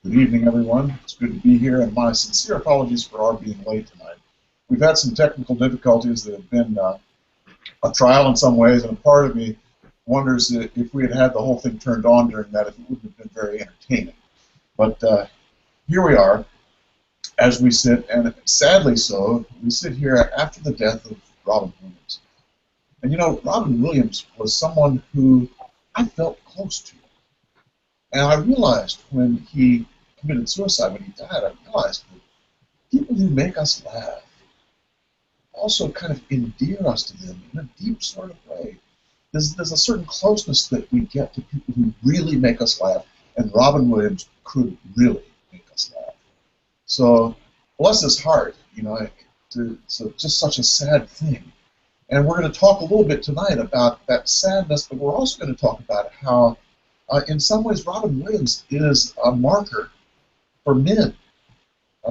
Good evening, everyone. It's good to be here, and my sincere apologies for our being late tonight. We've had some technical difficulties that have been a trial in some ways, and a part of me wonders if we had had the whole thing turned on during that, if it wouldn't have been very entertaining. But here we are, as we sit, and sadly so, we sit here after the death of Robin Williams. And you know, Robin Williams was someone who I felt close to. And I realized when he committed suicide, when he died, I realized that people who make us laugh also kind of endear us to them in a deep sort of way. There's a certain closeness that we get to people who really make us laugh, and Robin Williams could really make us laugh. So, bless his heart, you know, so just such a sad thing. And we're going to talk a little bit tonight about that sadness, but we're also going to talk about how, in some ways, Robin Williams is a marker for men,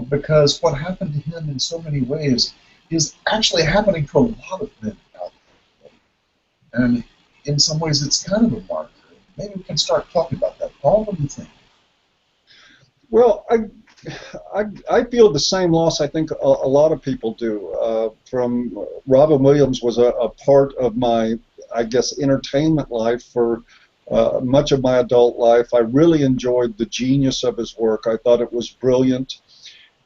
because what happened to him in so many ways is actually happening to a lot of men out there. And in some ways, it's kind of a marker. Maybe we can start talking about that. Paul, what do you think? Well, I feel the same loss I think a lot of people do. From Robin Williams was a part of my, I guess, entertainment life for much of my adult life. I really enjoyed the genius of his work. I thought it was brilliant.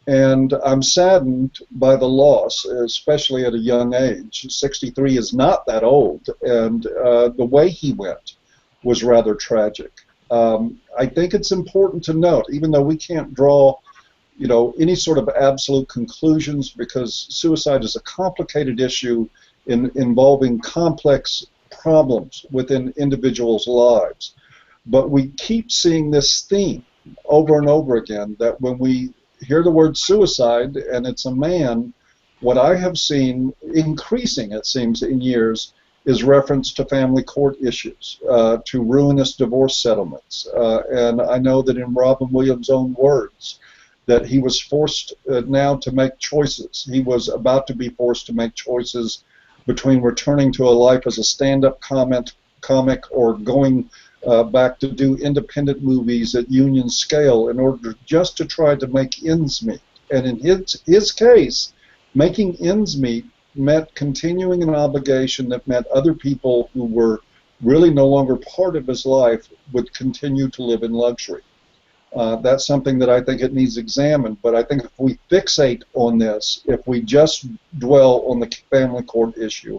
And I'm saddened by the loss, especially at a young age. 63 is not that old, and the way he went was rather tragic. I think it's important to note, even though we can't draw, you know, any sort of absolute conclusions, because suicide is a complicated issue involving complex problems within individuals' lives. But we keep seeing this theme over and over again, that when we hear the word suicide and it's a man, what I have seen increasing, it seems, in years is reference to family court issues, to ruinous divorce settlements. And I know that in Robin Williams' own words, that he was forced now to make choices. He was about to be forced to make choices between returning to a life as a stand-up comic or going back to do independent movies at union scale in order just to try to make ends meet. And in his case, making ends meet meant continuing an obligation that meant other people who were really no longer part of his life would continue to live in luxury. That's something that I think it needs examined, but I think if we fixate on this, if we just dwell on the family court issue,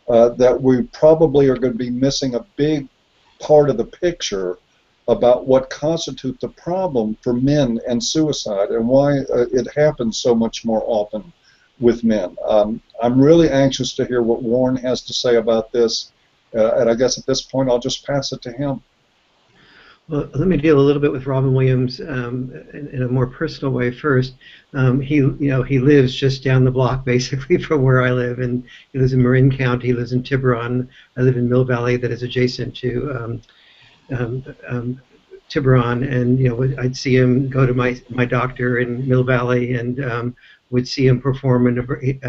that we probably are going to be missing a big part of the picture about what constitutes the problem for men and suicide and why it happens so much more often with men. I'm really anxious to hear what Warren has to say about this, and I guess at this point I'll just pass it to him. Well, let me deal a little bit with Robin Williams in a more personal way first. He lives just down the block, basically, from where I live, and he lives in Marin County. He lives in Tiburon. I live in Mill Valley, that is adjacent to Tiburon, and I'd see him go to my doctor in Mill Valley, and would see him perform.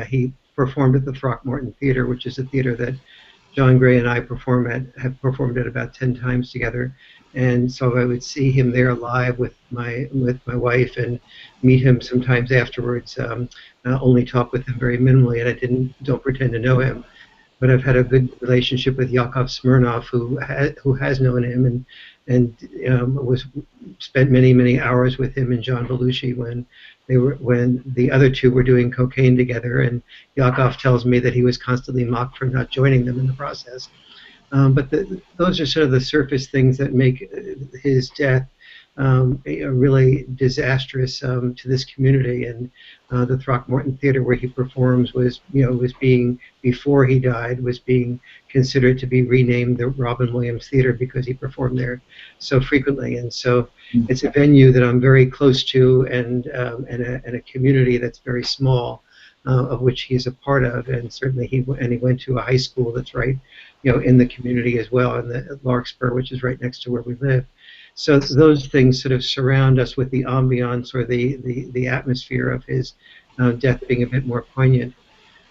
He performed at the Throckmorton Theater, which is a theater that John Gray and I have performed at about 10 times together. And so I would see him there live with my wife and meet him sometimes afterwards. Only talk with him very minimally, and I don't pretend to know him. But I've had a good relationship with Yakov Smirnov, who has known him and spent many hours with him and John Belushi when the other two were doing cocaine together. And Yakov tells me that he was constantly mocked for not joining them in the process. But those are sort of the surface things that make his death really disastrous to this community. And the Throckmorton Theater, where he performs, was being, before he died, was being considered to be renamed the Robin Williams Theater because he performed there so frequently. And so it's a venue that I'm very close to, and a community that's very small, of which he is a part of. And certainly he went to a high school that's right, in the community as well, in the Larkspur, which is right next to where we live. So those things sort of surround us with the ambiance or the atmosphere of his death being a bit more poignant.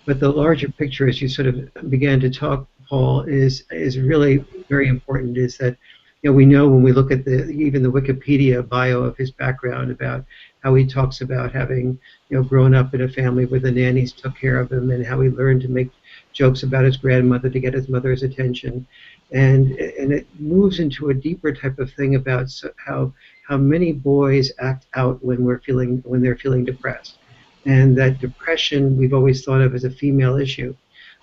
But the larger picture, as you sort of began to talk, Paul, is really very important, is that we know when we look at even the Wikipedia bio of his background about how he talks about having grown up in a family where the nannies took care of him, and how he learned to make jokes about his grandmother to get his mother's attention, and it moves into a deeper type of thing about how many boys act out when they're feeling depressed, and that depression we've always thought of as a female issue.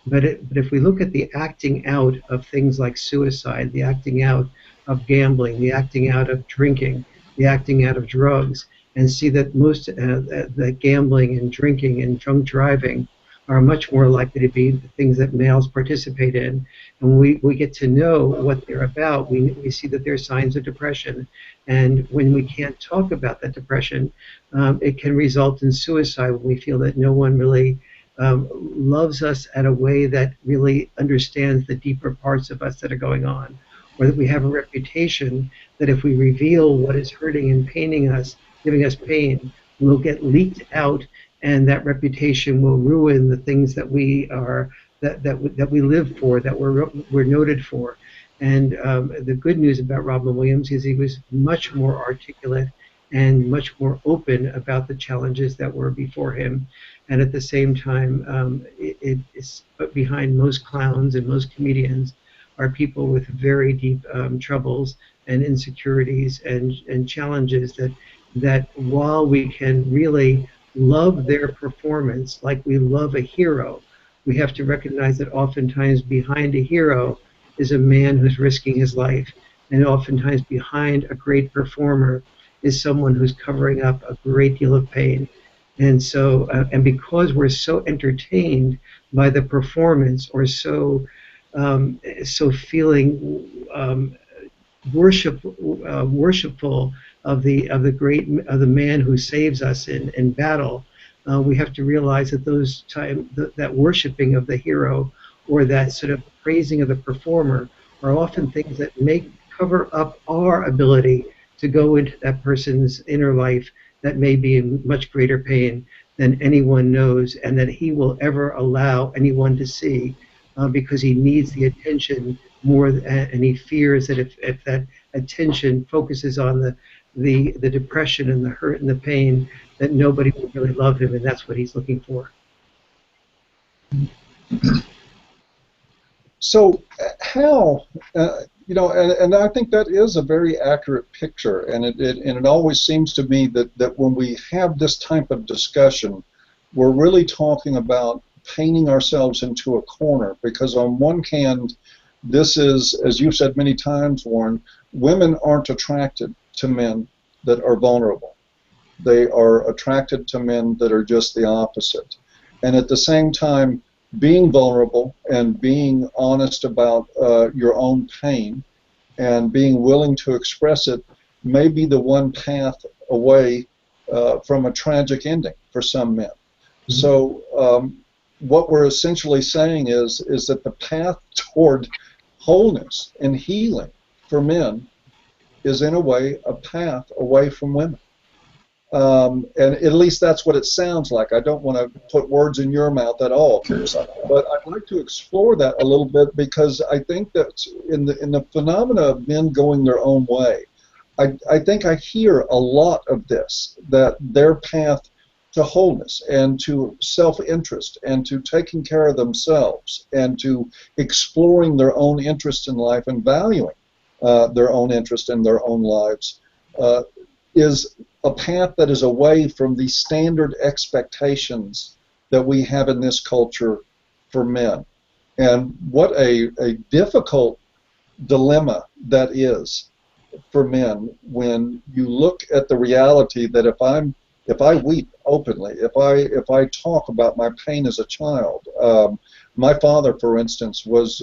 But if we look at the acting out of things like suicide, the acting out of gambling, the acting out of drinking, the acting out of drugs, and see that most the gambling and drinking and drunk driving are much more likely to be the things that males participate in. And we get to know what they're about. We see that they're signs of depression. And when we can't talk about that depression, it can result in suicide when we feel that no one really loves us at a way that really understands the deeper parts of us that are going on, or that we have a reputation that if we reveal what is hurting and paining us, giving us pain, will get leaked out, and that reputation will ruin the things that we are that we live for, that we're noted for. And the good news about Robin Williams is he was much more articulate and much more open about the challenges that were before him. And at the same time, it is behind most clowns and most comedians are people with very deep troubles and insecurities and challenges that while we can really love their performance like we love a hero, we have to recognize that oftentimes behind a hero is a man who's risking his life, and oftentimes behind a great performer is someone who's covering up a great deal of pain. And so, and because we're so entertained by the performance, or so feeling worshipful of the man who saves us in battle, we have to realize that that worshiping of the hero, or that sort of praising of the performer, are often things that cover up our ability to go into that person's inner life that may be in much greater pain than anyone knows, and that he will ever allow anyone to see, because he needs the attention more, and he fears that if that attention focuses on the depression and the hurt and the pain, that nobody will really love him, and that's what he's looking for. So how, and I think that is a very accurate picture, and it always seems to me that when we have this type of discussion, we're really talking about painting ourselves into a corner, because on one hand, this is, as you've said many times, Warren, women aren't attracted to men that are vulnerable. They are attracted to men that are just the opposite. And at the same time, being vulnerable and being honest about your own pain and being willing to express it may be the one path away from a tragic ending for some men. Mm-hmm. So what we're essentially saying is that the path toward wholeness and healing for men is in a way a path away from women. And at least that's what it sounds like. I don't want to put words in your mouth at all, but I'd like to explore that a little bit, because I think that in the phenomena of men going their own way, I think I hear a lot of this, that their path to wholeness and to self-interest and to taking care of themselves and to exploring their own interest in life and valuing their own interest in their own lives is a path that is away from the standard expectations that we have in this culture for men. And what a difficult dilemma that is for men, when you look at the reality that if I weep openly, if I talk about my pain as a child, my father, for instance, was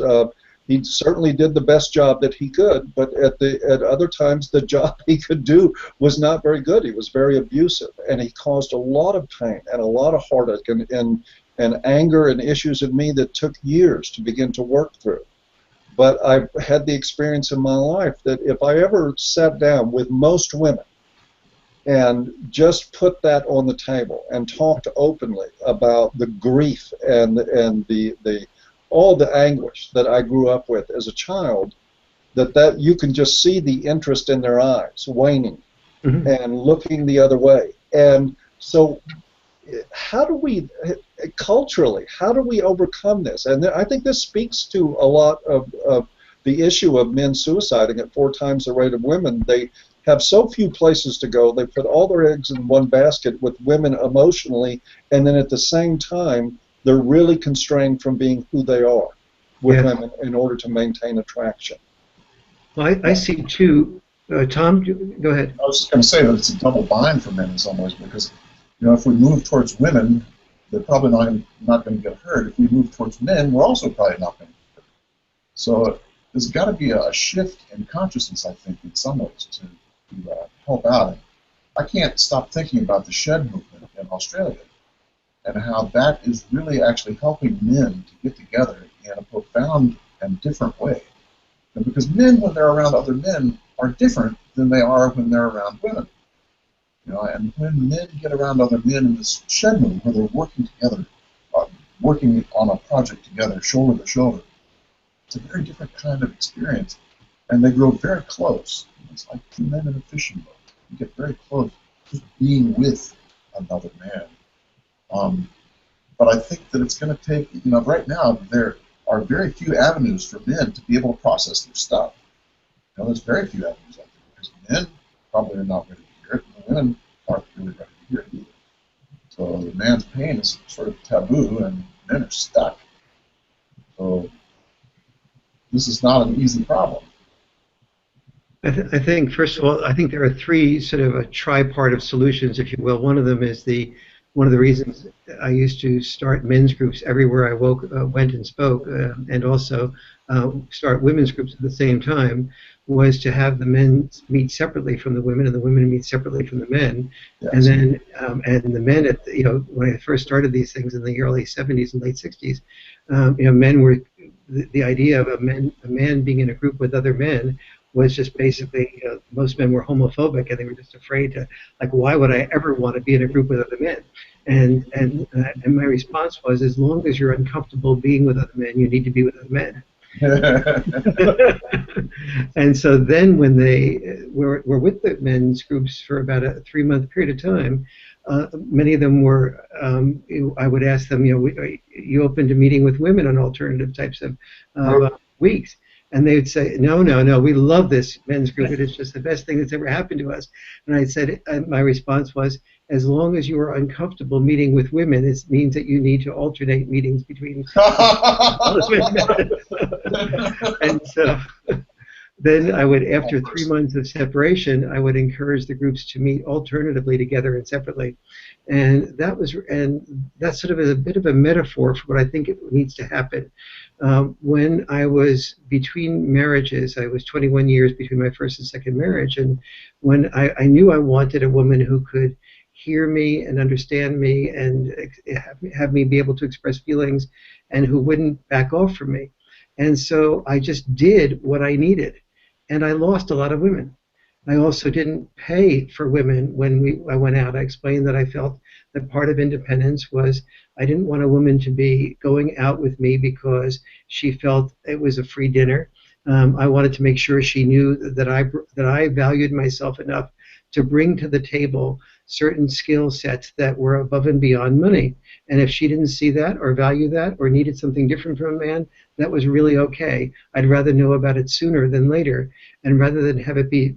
he certainly did the best job that he could, but at other times the job he could do was not very good. He was very abusive, and he caused a lot of pain and a lot of heartache and anger and issues in me that took years to begin to work through. But I've had the experience in my life that if I ever sat down with most women and just put that on the table and talked openly about the grief and the all the anguish that I grew up with as a child, that you can just see the interest in their eyes waning and looking the other way. And so how do we, culturally, how do we overcome this? And I think this speaks to a lot of the issue of men suiciding at 4 times the rate of women. They have so few places to go. They put all their eggs in one basket with women emotionally, and then at the same time, they're really constrained from being who they are with women in order to maintain attraction. Well, I see two. Tom, go ahead. I was just going to say that it's a double bind for men in some ways, because if we move towards women, they're probably not going to get hurt. If we move towards men, we're also probably not going to get hurt. So there's got to be a shift in consciousness, I think, in some ways, to help out. I can't stop thinking about the shed movement in Australia and how that is really actually helping men to get together in a profound and different way. And because men, when they're around other men, are different than they are when they're around women. And when men get around other men in this shed movement where they're working together, working on a project together, shoulder to shoulder, it's a very different kind of experience, and they grow very close. It's like 2 men in a fishing boat. You get very close just being with another man. But I think that it's going to take, right now there are very few avenues for men to be able to process their stuff. There's very few avenues out there because men probably are not ready to hear it, and the women aren't really ready to hear it either. So the man's pain is sort of taboo, and men are stuck. So this is not an easy problem. I think, first of all, I think there are 3 sort of a tripart of solutions, if you will. One of them is one of the reasons I used to start men's groups everywhere I went and spoke, and also start women's groups at the same time, was to have the men meet separately from the women and the women meet separately from the men. Yes. And then and the men, when I first started these things in the early 70s and late 60s, men were, the idea of a man being in a group with other men was just basically, most men were homophobic, and they were just afraid to, why would I ever want to be in a group with other men? And my response was, as long as you're uncomfortable being with other men, you need to be with other men. And so then when they were with the men's groups for about a 3-month period of time, many of them were, I would ask them, you open to meeting with women on alternative types of weeks? And they would say, no, we love this men's group. It is just the best thing that's ever happened to us. And I said, my response was, as long as you are uncomfortable meeting with women, it means that you need to alternate meetings between men. And so then I would, after 3 months of separation, I would encourage the groups to meet alternatively together and separately. And that's sort of a bit of a metaphor for what I think needs to happen. When I was between marriages, I was 21 years between my first and second marriage, and when I knew I wanted a woman who could hear me and understand me and have me be able to express feelings and who wouldn't back off from me. And so I just did what I needed, and I lost a lot of women. I also didn't pay for women when I went out. I explained that I felt that part of independence was I didn't want a woman to be going out with me because she felt it was a free dinner. I wanted to make sure she knew that I valued myself enough to bring to the table certain skill sets that were above and beyond money. And if she didn't see that or value that or needed something different from a man, that was really okay. I'd rather know about it sooner than later. And rather than have it be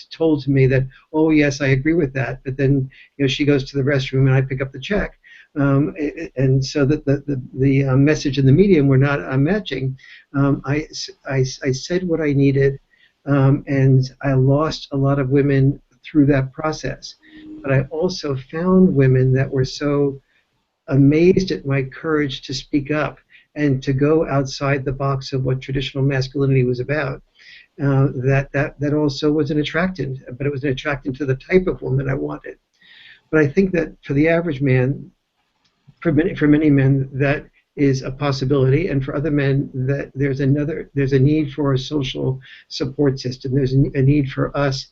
told to me that, oh, yes, I agree with that, but then she goes to the restroom and I pick up the check. And so that the message and the medium were not matching. I said what I needed, and I lost a lot of women through that process. But I also found women that were so amazed at my courage to speak up and to go outside the box of what traditional masculinity was about. That also was an attractant, but it was an attractant to the type of woman I wanted. But I think that for the average man, for many men, that is a possibility, and for other men, that there's a need for a social support system. There's a need for us.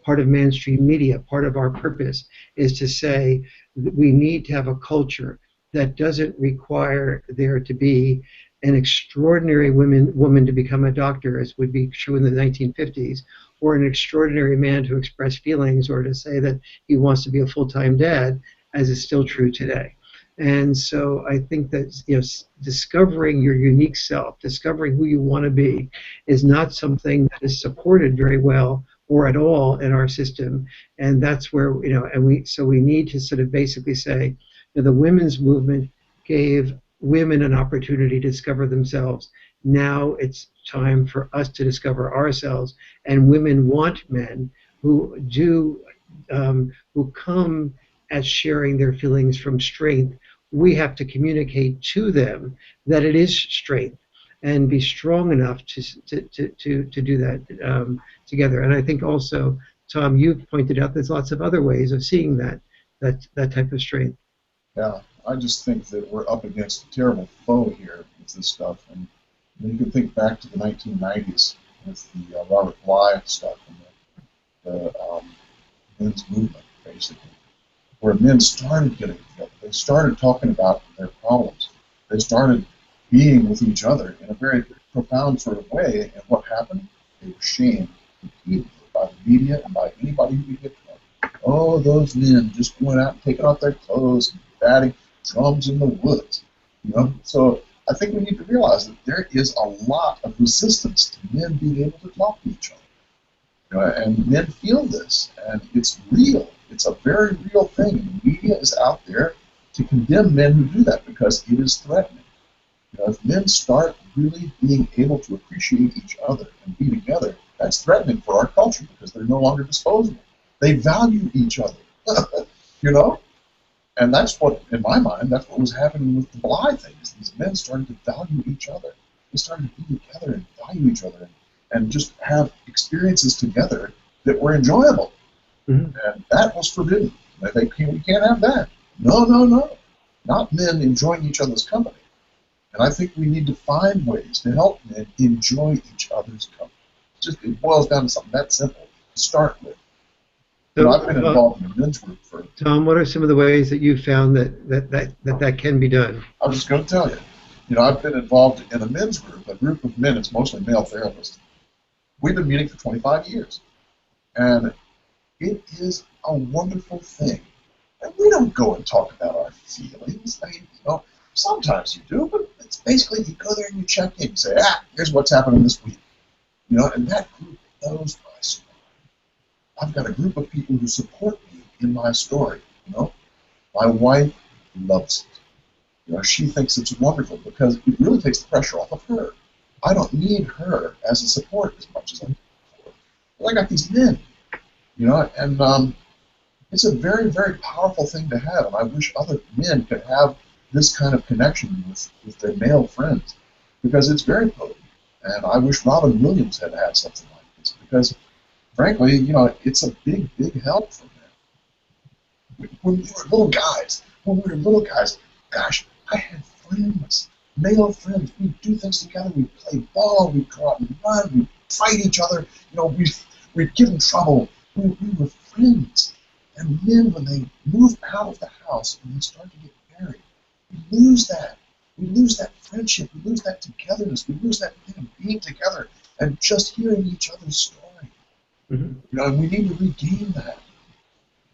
Part of MANstream Media, part of our purpose is to say that we need to have a culture that doesn't require there to be an extraordinary woman to become a doctor, as would be true in the 1950s, or an extraordinary man to express feelings or to say that he wants to be a full-time dad, as is still true today. And so I think that discovering your unique self, discovering who you want to be, is not something that is supported very well or at all in our system. And that's where we need to sort of basically say, the women's movement gave women an opportunity to discover themselves. Now it's time for us to discover ourselves, and women want men who come at sharing their feelings from strength. We have to communicate to them that it is strength, and be strong enough to do that together. And I think also, Tom, you've pointed out there's lots of other ways of seeing that type of strength. Yeah, I just think that we're up against a terrible foe here with this stuff. And you can think back to the 1990s with the Robert Bly stuff and the men's movement, basically, where men started getting together. They started talking about their problems. They started being with each other in a very profound sort of way. And what happened? They were shamed repeatedly by the media and by anybody who could get to them. Oh, those men just going out and taking off their clothes and batting drums in the woods. So I think we need to realize that there is a lot of resistance to men being able to talk to each other. And men feel this, and it's real. It's a very real thing. And the media is out there to condemn men who do that because it is threatening. If men start really being able to appreciate each other and be together, that's threatening for our culture because they're no longer disposable. They value each other, And that's what, in my mind, that's what was happening with the Bly thing. Is these men started to value each other. They started to be together and value each other and just have experiences together that were enjoyable. Mm-hmm. And that was forbidden. We can't have that. No. Not men enjoying each other's company. And I think we need to find ways to help men enjoy each other's company. It boils down to something that simple to start with. So, I've been involved in a men's group for... Tom, what are some of the ways that you've found that can be done? I was just going to tell you. I've been involved in a men's group, a group of men. It's mostly male therapists. We've been meeting for 25 years. And it is a wonderful thing. And we don't go and talk about our feelings. Sometimes you do, but it's basically you go there and you check in. You say, here's what's happening this week. And that group knows my story. I've got a group of people who support me in my story. My wife loves it. She thinks it's wonderful because it really takes the pressure off of her. I don't need her as a support as much as I do before. But I got these men, and it's a very, very powerful thing to have. And I wish other men could have this kind of connection with their male friends because it's very potent. And I wish Robin Williams had had something like this because, frankly, it's a big, big help for men. When we were little guys, gosh, I had friends, male friends. We'd do things together. We'd play ball. We'd go out and run. We'd fight each other. We'd get in trouble. We were friends. And men, when they move out of the house and they start to get married, we lose that. We lose that friendship. We lose that togetherness. We lose that thing of being together and just hearing each other's story. Mm-hmm. And we need to regain that.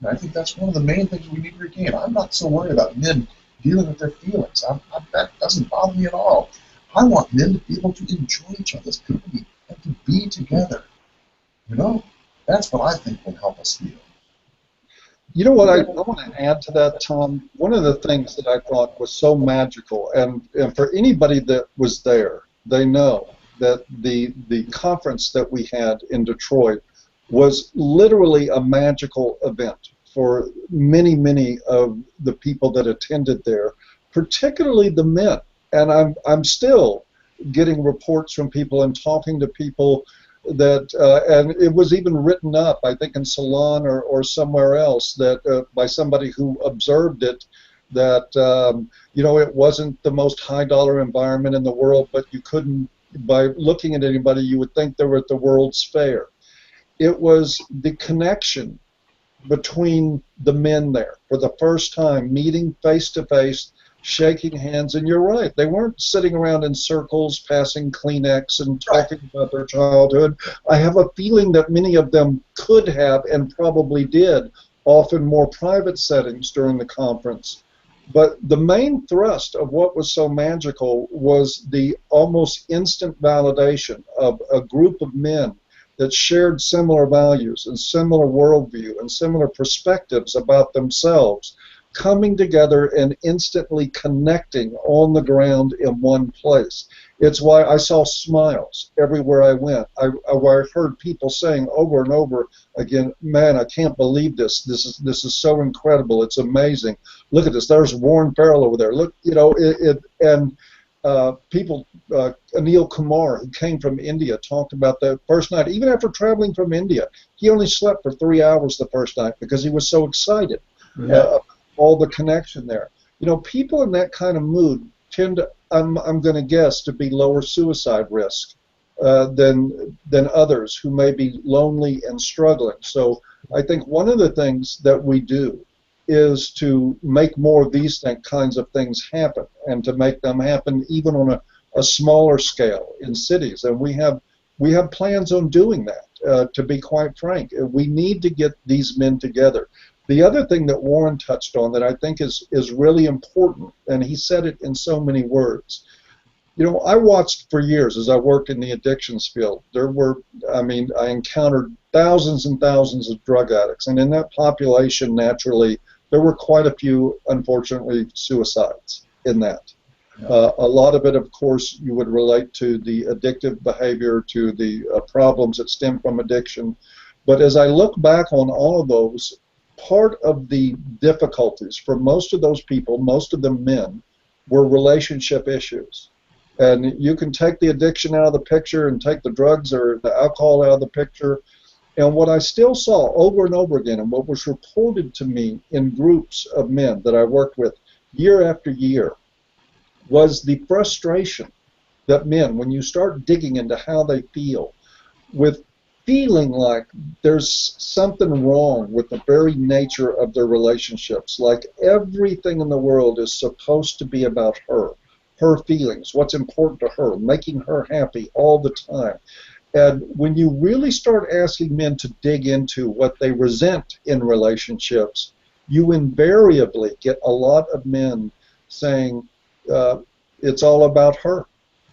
And I think that's one of the main things we need to regain. I'm not so worried about men dealing with their feelings. That doesn't bother me at all. I want men to be able to enjoy each other's company and to be together. That's what I think will help us heal. You know what I want to add to that, Tom? One of the things that I thought was so magical, and for anybody that was there, they know that the conference that we had in Detroit was literally a magical event for many, many of the people that attended there, particularly the men. And I'm still getting reports from people and talking to people that, and it was even written up, I think in Salon or somewhere else, that by somebody who observed it, that it wasn't the most high-dollar environment in the world, but you couldn't, by looking at anybody, you would think they were at the World's Fair. It was the connection between the men there for the first time, meeting face-to-face, shaking hands, and you're right. They weren't sitting around in circles, passing Kleenex and talking about their childhood. I have a feeling that many of them could have and probably did, often more private settings during the conference. But the main thrust of what was so magical was the almost instant validation of a group of men that shared similar values and similar worldview and similar perspectives about themselves, coming together and instantly connecting on the ground in one place. It's why I saw smiles everywhere I went. I heard people saying over and over again, "Man, I can't believe this. This is so incredible. It's amazing. Look at this. There's Warren Farrell over there. Look, you know, people, Anil Kumar, who came from India, talked about the first night. Even after traveling from India, he only slept for 3 hours the first night because he was so excited. All the connection there. You know, people in that kind of mood tend to, I'm going to guess, to be lower suicide risk than others who may be lonely and struggling. So I think one of the things that we do is to make more of these kinds of things happen, and to make them happen even on a smaller scale in cities. And we have plans on doing that, to be quite frank. We need to get these men together. The other thing that Warren touched on that I think is really important, and he said it in so many words. You know, I watched for years as I worked in the addictions field. I encountered thousands and thousands of drug addicts, and in that population, naturally, there were quite a few, unfortunately, suicides in that. A lot of it, of course, you would relate to the addictive behavior, to the problems that stem from addiction. But as I look back on all of those, part of the difficulties for most of those people, most of them men, were relationship issues. And you can take the addiction out of the picture and take the drugs or the alcohol out of the picture. And what I still saw over and over again, and what was reported to me in groups of men that I worked with year after year, was the frustration that men, when you start digging into how they feel, with feeling like there's something wrong with the very nature of their relationships, like everything in the world is supposed to be about her feelings, what's important to her, making her happy all the time. And when you really start asking men to dig into what they resent in relationships, you invariably get a lot of men saying, it's all about her,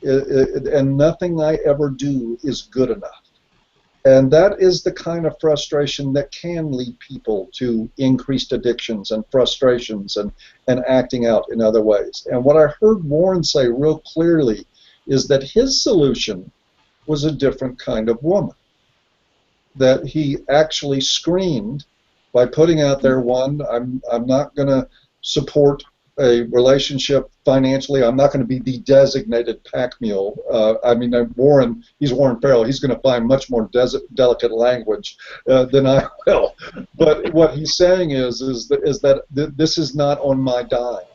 and nothing I ever do is good enough. And that is the kind of frustration that can lead people to increased addictions and frustrations and acting out in other ways. And what I heard Warren say real clearly is that his solution was a different kind of woman, that he actually screened by putting out there, one, I'm not going to support a relationship financially. I'm not going to be the designated pack mule. Warren, he's Warren Farrell. He's going to find much more delicate language than I will. But what he's saying is that this is not on my dime.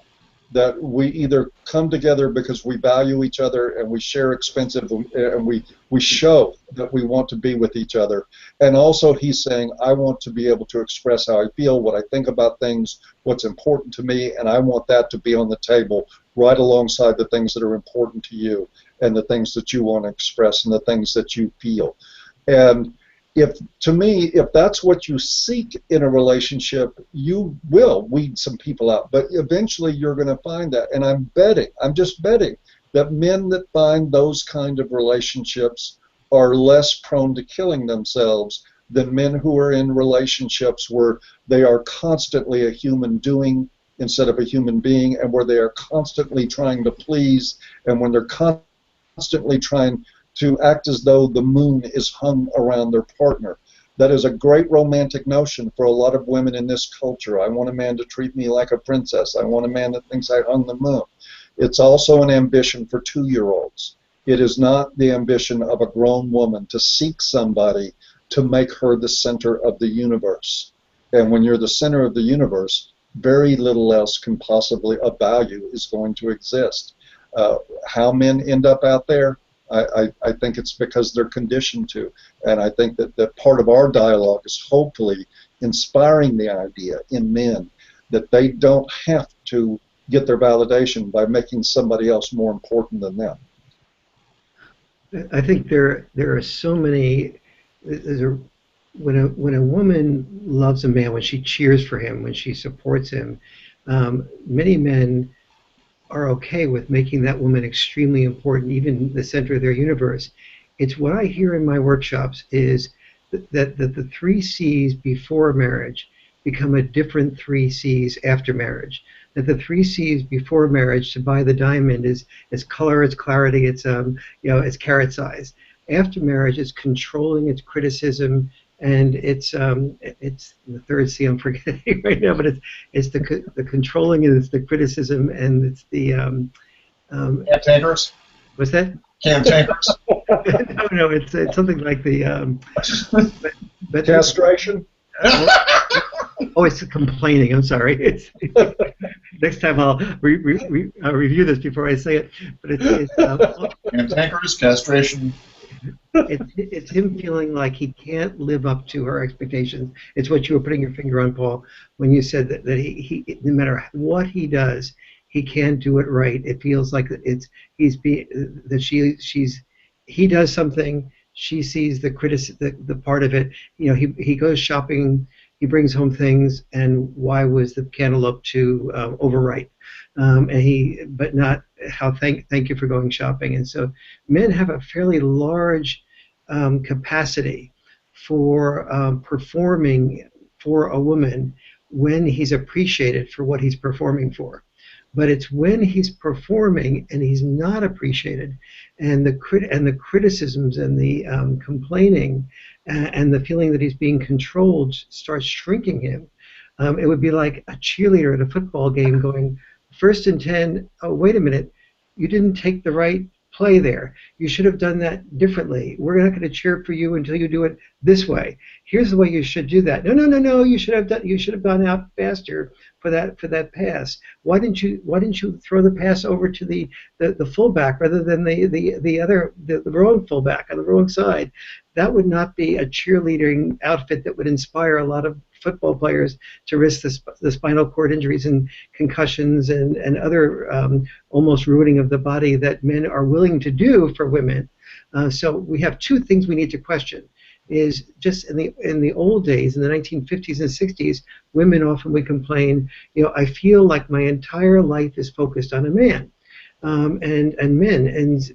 That we either come together because we value each other and we share expensive, and we show that we want to be with each other. And also he's saying, I want to be able to express how I feel, what I think about things, what's important to me, and I want that to be on the table right alongside the things that are important to you and the things that you want to express and the things that you feel. And to me, if that's what you seek in a relationship, you will weed some people out. But eventually you're going to find that. And I'm just betting, that men that find those kind of relationships are less prone to killing themselves than men who are in relationships where they are constantly a human doing instead of a human being, and where they are constantly trying to please, and when they're constantly trying to act as though the moon is hung around their partner. That is a great romantic notion for a lot of women in this culture. I want a man to treat me like a princess. I want a man that thinks I hung the moon. It's also an ambition for 2-year-olds. It is not the ambition of a grown woman to seek somebody to make her the center of the universe. And when you're the center of the universe, very little else can possibly of value is going to exist. How men end up out there, I think it's because they're conditioned to. And I think that part of our dialogue is hopefully inspiring the idea in men that they don't have to get their validation by making somebody else more important than them. I think there are so many. When a woman loves a man, when she cheers for him, when she supports him, many men are okay with making that woman extremely important, even the center of their universe. It's what I hear in my workshops is that the three C's before marriage become a different three C's after marriage. That the three C's before marriage, to buy the diamond, is color, it's clarity, it's it's carrot size. After marriage, it's controlling, it's criticism, and it's the third C I'm forgetting right now, but it's the controlling, and it's the criticism, and it's the cantankerous. What's that? Cantankerous. No, it's something like the but castration. Oh, it's the complaining. I'm sorry. It's, next time I'll review this before I say it. But it's cantankerous, castration. It's him feeling like he can't live up to her expectations. It's what you were putting your finger on, Paul, when you said that he no matter what he does, he can't do it right. It feels like he does something, she sees the part of it. He goes shopping, he brings home things, and why was the cantaloupe too overripe? But not how thank you for going shopping. And so men have a fairly large capacity for performing for a woman when he's appreciated for what he's performing for. But it's when he's performing and he's not appreciated, and the criticisms and the complaining and the feeling that he's being controlled starts shrinking him. It would be like a cheerleader at a football game going, 1st and 10, oh, wait a minute, you didn't take the right play there. You should have done that differently. We're not going to cheer for you until you do it this way. Here's the way you should do that. No, you should have gone out faster for that pass. Why didn't you throw the pass over to the fullback rather than the wrong fullback on the wrong side? That would not be a cheerleading outfit that would inspire a lot of football players to risk the spinal cord injuries and concussions and other almost ruining of the body that men are willing to do for women. So we have two things we need to question. Is just in the old days, in the 1950s and 60s, women often would complain, I feel like my entire life is focused on a man. And men,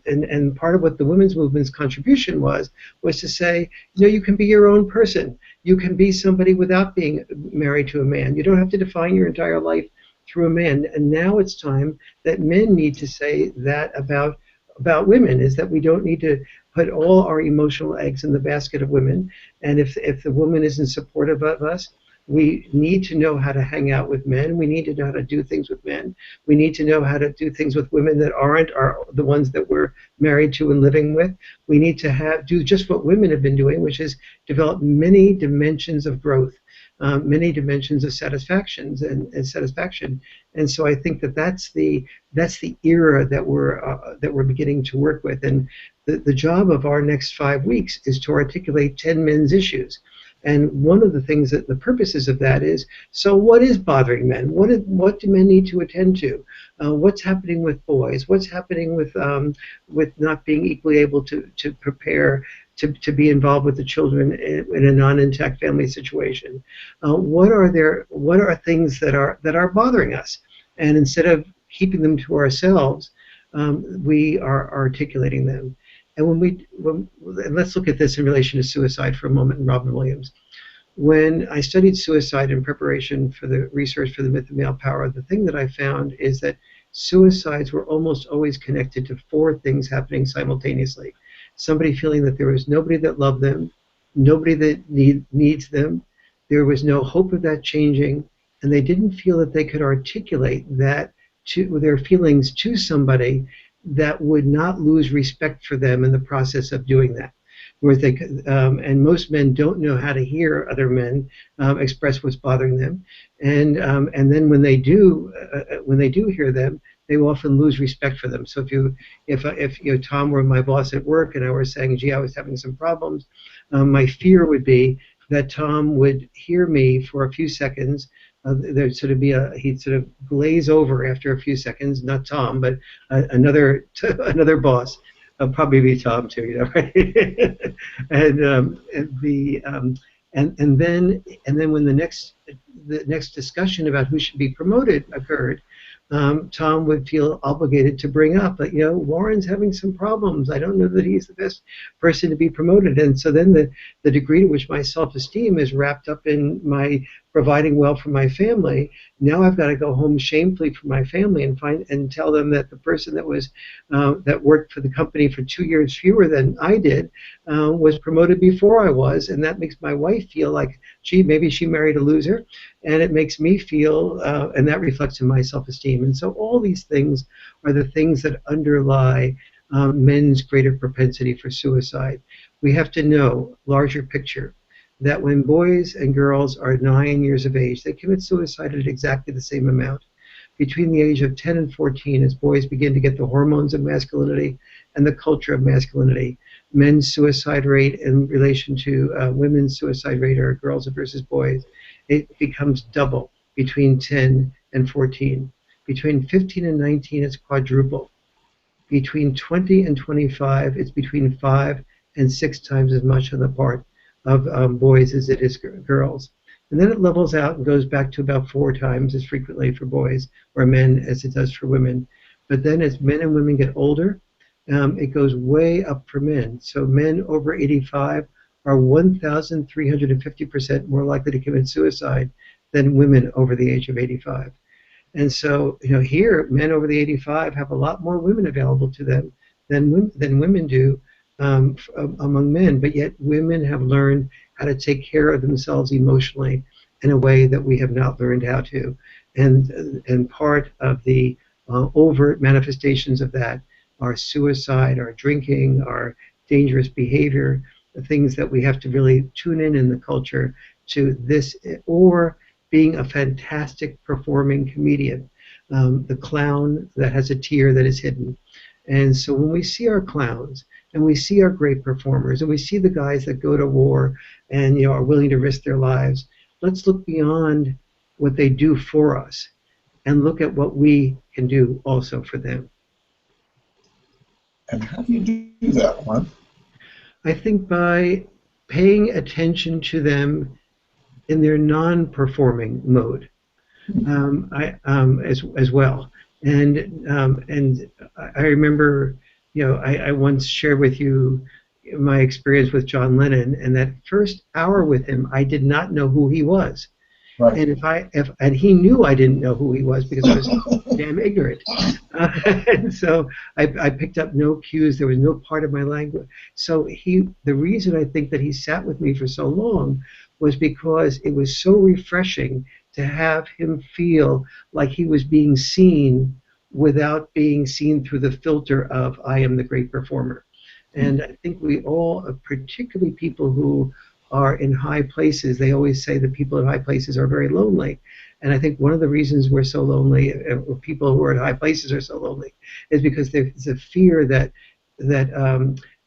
and part of what the women's movement's contribution was to say, you can be your own person. You can be somebody without being married to a man. You don't have to define your entire life through a man. And now it's time that men need to say that about women, is that we don't need to put all our emotional eggs in the basket of women. And if the woman isn't supportive of us, we need to know how to hang out with men. We need to know how to do things with men. We need to know how to do things with women that aren't the ones that we're married to and living with. We need to do just what women have been doing, which is develop many dimensions of growth, many dimensions of satisfaction. And so I think that's the era that we're beginning to work with. And the job of our next 5 weeks is to articulate 10 men's issues. And one of the things that the purposes of that is, so what is bothering men? What do men need to attend to? What's happening with boys? What's happening with not being equally able to prepare to be involved with the children in a non-intact family situation? What are things that are bothering us? And instead of keeping them to ourselves, we are articulating them. And let's look at this in relation to suicide for a moment in Robin Williams. When I studied suicide in preparation for the research for the myth of male power, the thing that I found is that suicides were almost always connected to 4 things happening simultaneously. Somebody feeling that there was nobody that loved them, nobody that needs them, there was no hope of that changing, and they didn't feel that they could articulate that to their feelings to somebody that would not lose respect for them in the process of doing that. Whereas and most men don't know how to hear other men express what's bothering them, and then when they do hear them, they often lose respect for them. So if Tom were my boss at work and I were saying, gee, I was having some problems, my fear would be, that Tom would hear me for a few seconds. There'd sort of be he'd sort of glaze over after a few seconds. Not Tom, but another another boss. Probably be Tom too, you know, right? And the and then when the next discussion about who should be promoted occurred, Tom would feel obligated to bring up that, you know, Warren's having some problems. I don't know that he's the best person to be promoted. And so then the degree to which my self-esteem is wrapped up in my providing well for my family, now I've got to go home shamefully for my family and tell them that the person that worked for the company for 2 years fewer than I did was promoted before I was, and that makes my wife feel like, gee, maybe she married a loser, and it makes me feel, and that reflects in my self-esteem. And so all these things are the things that underlie men's greater propensity for suicide. We have to know, larger picture, that when boys and girls are 9 years of age, they commit suicide at exactly the same amount. Between the age of 10 and 14, as boys begin to get the hormones of masculinity and the culture of masculinity, men's suicide rate in relation to women's suicide rate, or girls versus boys, it becomes double between 10 and 14. Between 15 and 19, it's quadruple. Between 20 and 25, it's between 5 and 6 times as much on the part of boys as it is girls. And then it levels out and goes back to about 4 times as frequently for boys or men as it does for women. But then as men and women get older, it goes way up for men. So men over 85 are 1,350% more likely to commit suicide than women over the age of 85. And so, you know, here, men over the 85 have a lot more women available to them than women do among men. But yet women have learned how to take care of themselves emotionally in a way that we have not learned how to. And part of the overt manifestations of that are suicide, our drinking, our dangerous behavior, the things that we have to really tune in the culture to this, or being a fantastic performing comedian, the clown that has a tear that is hidden. And so when we see our clowns, and we see our great performers, and we see the guys that go to war and, you know, are willing to risk their lives, let's look beyond what they do for us and look at what we can do also for them. And how do you do that, Warren? I think by paying attention to them in their non-performing mode, as well. And I remember, you know, I once shared with you my experience with John Lennon, and that first hour with him, I did not know who he was. Right. And he knew I didn't know who he was because I was damn ignorant. And so I picked up no cues. There was no part of my language. So the reason I think that he sat with me for so long was because it was so refreshing to have him feel like he was being seen without being seen through the filter of I am the great performer. And I think we all, particularly people who are in high places, they always say that people in high places are very lonely. And I think one of the reasons we're so lonely, or people who are in high places are so lonely, is because there's a fear that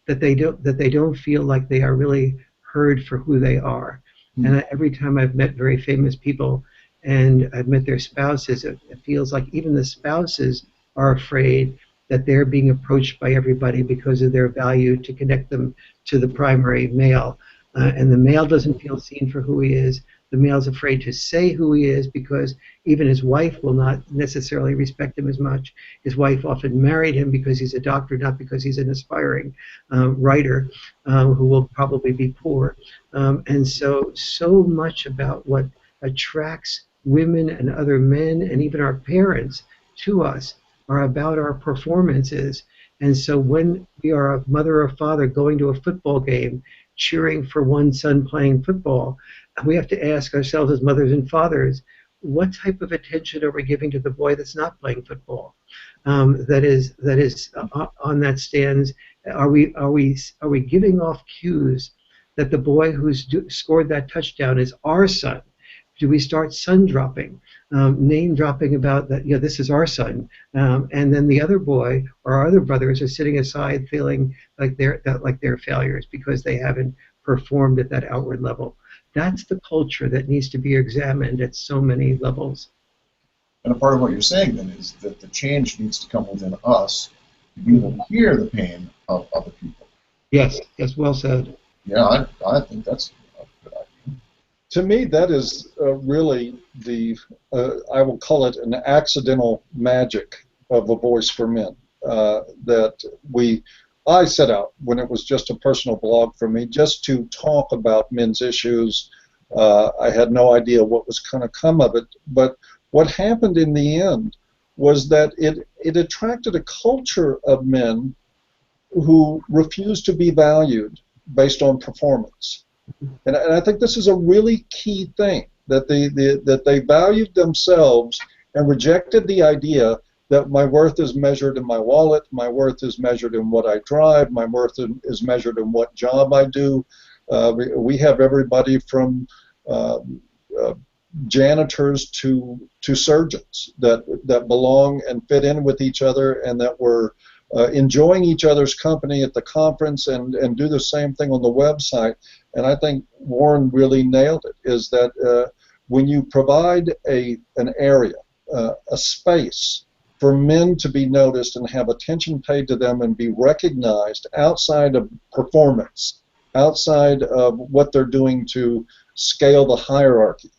they don't feel like they are really heard for who they are. And every time I've met very famous people and I've met their spouses, it feels like even the spouses are afraid that they're being approached by everybody because of their value to connect them to the primary male. And the male doesn't feel seen for who he is. The male's afraid to say who he is because even his wife will not necessarily respect him as much. His wife often married him because he's a doctor, not because he's an aspiring writer who will probably be poor. And so much about what attracts women and other men and even our parents to us are about our performances. And so when we are a mother or father going to a football game, cheering for one son playing football, we have to ask ourselves as mothers and fathers, what type of attention are we giving to the boy that's not playing football? That is on that stands. Are we giving off cues that the boy who's scored that touchdown is our son? Do we start son dropping, name dropping about that? You know, this is our son, and then the other boy or our other brothers are sitting aside, feeling like they're failures because they haven't performed at that outward level. That's the culture that needs to be examined at so many levels. And a part of what you're saying then is that the change needs to come within us to be able to hear the pain of other people. Yes, yes, well said. Yeah, I think that's a good idea. To me, that is really the, I will call it an accidental magic of A Voice for Men. I set out, when it was just a personal blog for me, just to talk about men's issues. I had no idea what was going to come of it, but what happened in the end was that it attracted a culture of men who refused to be valued based on performance. And I think this is a really key thing, that they valued themselves and rejected the idea that my worth is measured in my wallet, my worth is measured in what I drive, my worth is measured in what job I do. We have everybody from janitors to surgeons that belong and fit in with each other, and that were enjoying each other's company at the conference and do the same thing on the website. And I think Warren really nailed it, is that when you provide an area, a space for men to be noticed and have attention paid to them and be recognized outside of performance, outside of what they're doing to scale the hierarchy,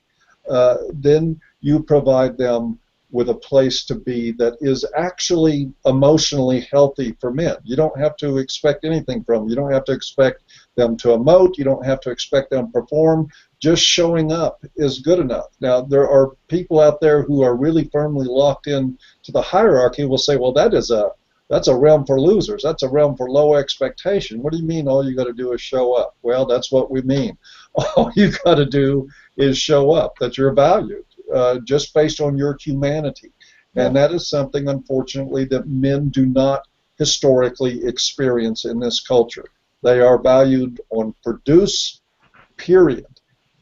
then you provide them with a place to be that is actually emotionally healthy for men. You don't have to expect anything from them. You don't have to expect them to emote. You don't have to expect them to perform. Just showing up is good enough. Now, there are people out there who are really firmly locked in to the hierarchy who will say, well, that's a realm for losers. That's a realm for low expectation. What do you mean all you got to do is show up? Well, that's what we mean. All you got to do is show up, that you're valued, just based on your humanity. And that is something, unfortunately, that men do not historically experience in this culture. They are valued on produce, period.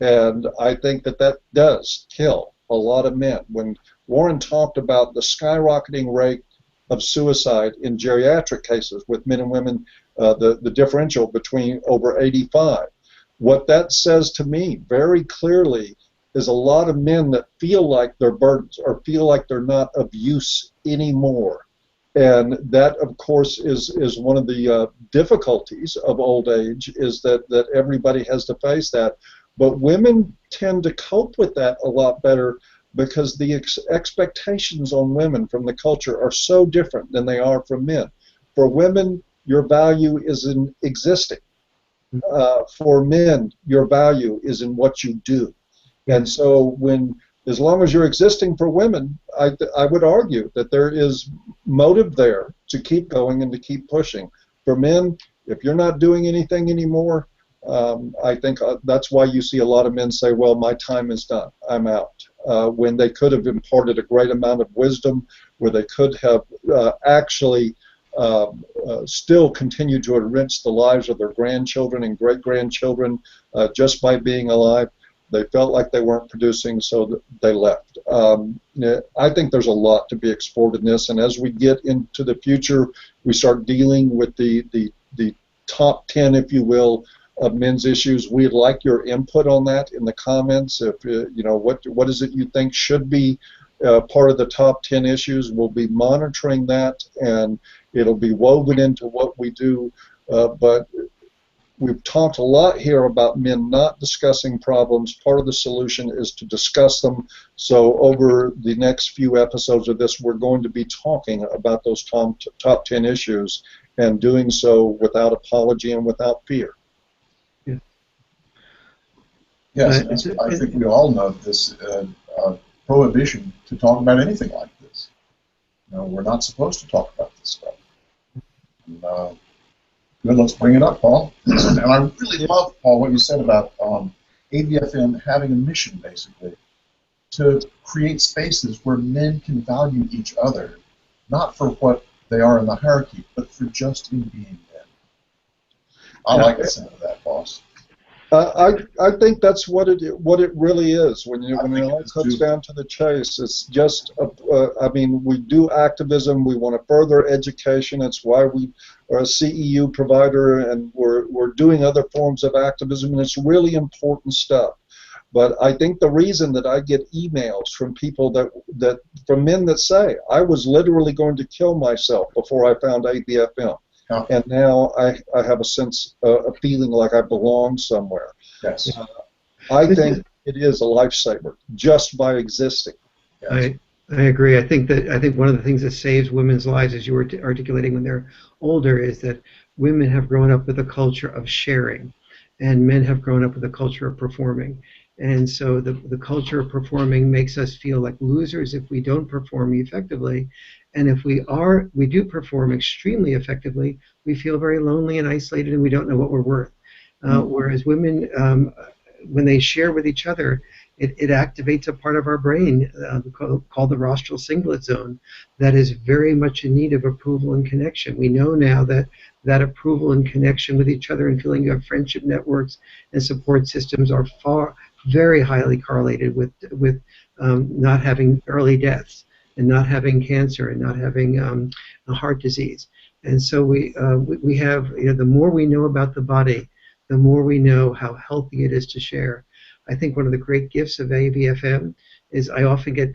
And I think that does kill a lot of men. When Warren talked about the skyrocketing rate of suicide in geriatric cases with men and women, the differential between over 85, what that says to me very clearly is a lot of men that feel like they're burdens or feel like they're not of use anymore. And that, of course, is one of the difficulties of old age, is that everybody has to face that. But women tend to cope with that a lot better, because the expectations on women from the culture are so different than they are from men. For women, your value is in existing. For men, your value is in what you do. And so as long as you're existing for women, I would argue that there is motive there to keep going and to keep pushing. For men, if you're not doing anything anymore, I think that's why you see a lot of men say, well, my time is done, I'm out, when they could have imparted a great amount of wisdom, where they could have actually still continued to enrich the lives of their grandchildren and great-grandchildren just by being alive. They felt like they weren't producing, so they left. I think there's a lot to be explored in this, and as we get into the future, we start dealing with the top 10, if you will, of men's issues. We'd like your input on that in the comments. If what is it you think should be part of the top 10 issues? We'll be monitoring that, and it'll be woven into what we do. But we've talked a lot here about men not discussing problems. Part of the solution is to discuss them. So over the next few episodes of this, we're going to be talking about those top 10 issues, and doing so without apology and without fear. Yes, I think we all know this prohibition to talk about anything like this. We're not supposed to talk about this stuff. And, good, let's bring it up, Paul. And I really love, Paul, what you said about AVFM having a mission, basically, to create spaces where men can value each other, not for what they are in the hierarchy, but for just in being men. I like the sound of that, boss. I think that's what it really is. When it all comes down to the chase, it's just I mean, we do activism. We want to further education. It's why we are a CEU provider, and we're doing other forms of activism, and it's really important stuff. But I think the reason that I get emails from people from men that say, I was literally going to kill myself before I found ABFM. Oh. And now I have a sense, a feeling like I belong somewhere. Yes. I think it is a lifesaver just by existing. Yes. I agree. I think one of the things that saves women's lives, as you were articulating when they're older, is that women have grown up with a culture of sharing, and men have grown up with a culture of performing. And so the culture of performing makes us feel like losers if we don't perform effectively. And if we do perform extremely effectively, we feel very lonely and isolated, and we don't know what we're worth. Whereas women, when they share with each other, it activates a part of our brain called the rostral cingulate zone that is very much in need of approval and connection. We know now that approval and connection with each other and feeling of friendship networks and support systems are very highly correlated with not having early deaths and not having cancer and not having a heart disease. And so we have, the more we know about the body, the more we know how healthy it is to share. I think one of the great gifts of ABFM is I often get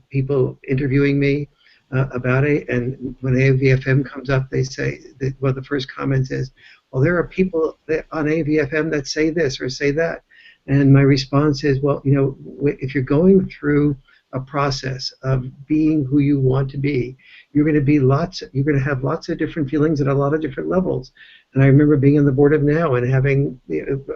people interviewing me about it, and when ABFM comes up, they say that, well, the first comment is, well, there are people on ABFM that say this or say that, and my response is, well, if you're going through a process of being who you want to be, you're going to have lots of different feelings at a lot of different levels. And I remember being on the board of Now and having